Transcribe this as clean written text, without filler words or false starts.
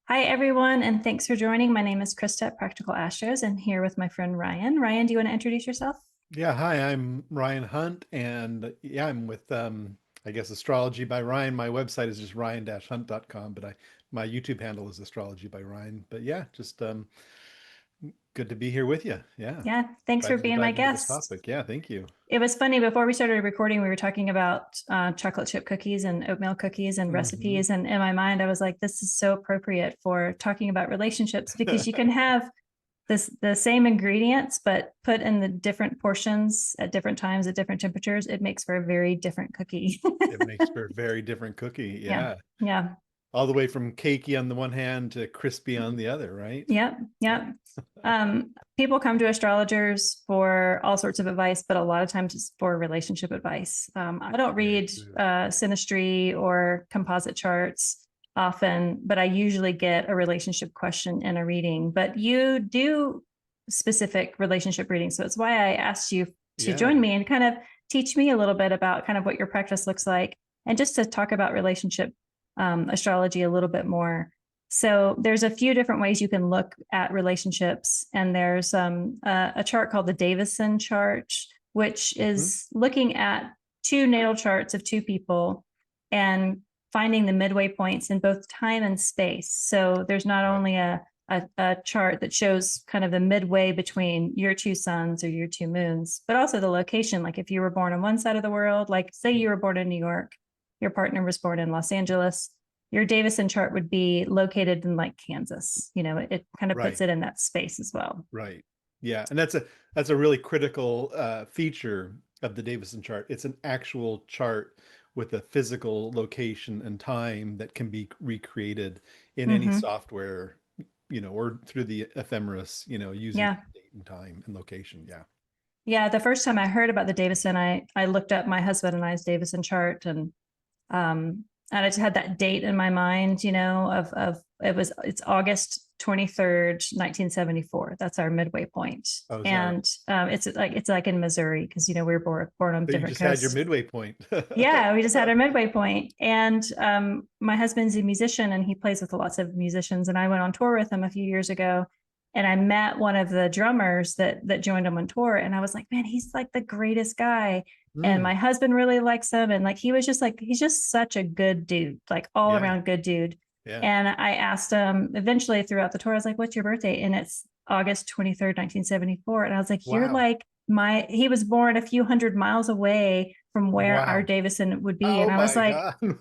Hi, everyone, and thanks for joining. My name is Krista at Practical Astros, and here with my friend Ryan. Ryan, do you want to introduce yourself? Yeah, hi, I'm Ryan Hunt, and yeah, I'm with I guess Astrology by Ryan. My website is just ryan-hunt.com, but my YouTube handle is Astrology by Ryan. But yeah, just good to be here with you. Yeah. Yeah, thanks for Excited to being my dive into this guest. topic. Yeah, thank you. It was funny before we started recording, we were talking about chocolate chip cookies and oatmeal cookies and Hmm. recipes. And in my mind, I was like, this is so appropriate for talking about relationships because you can have the same ingredients, but put in the different portions at different times at different temperatures. It makes for a very different cookie. It makes for a very different cookie. Yeah, Yeah. yeah. All the way from cakey on the one hand to crispy on the other, right? Yep, Yeah. yep. People come to astrologers for all sorts of advice, but a lot of times it's for relationship advice. I don't Very read true. synastry or composite charts often, but I usually get a relationship question in a reading. But you do specific relationship readings, so it's why I asked you to join Yeah. me and kind of teach me a little bit about kind of what your practice looks like, and just to talk about relationship astrology a little bit more. So there's a few different ways you can look at relationships, and there's a chart called the Davison chart, which Hmm. is looking at two natal charts of two people and finding the midway points in both time and space. So there's not Right. only a chart that shows kind of the midway between your two suns or your two moons, but also the location. Like if you were born on one side of the world, like say you were born in New York, your partner was born in Los Angeles, your Davison chart would be located in like Kansas. It kind of puts Right. it in that space as well. Right. Yeah, and that's a really critical feature of the Davison chart. It's an actual chart with a physical location and time that can be recreated in any Mm-hmm. software, or through the ephemeris, using Yeah. date and time and location. Yeah. Yeah. The first time I heard about the Davison, I looked up my husband and I's Davison chart, and I just had that date in my mind, of it's August 23rd, 1974. That's our midway point. Oh, is that right? And it's like in Missouri, because we were born on So you different just had your coasts. midway point. Yeah, we just had our midway point. And my husband's a musician and he plays with lots of musicians. And I went on tour with him a few years ago. And I met one of the drummers that joined him on tour. And I was like, man, he's like the greatest guy. And Mm, my husband really likes him. And like he was just like, he's just such a good dude, like all yeah, around good dude. yeah. And I asked him eventually throughout the tour, I was like, what's your birthday? And it's August 23rd, 1974. And I was like, you're Wow. like he was born a few hundred miles away from where our Wow. Davison would be. Oh And I was my like, God.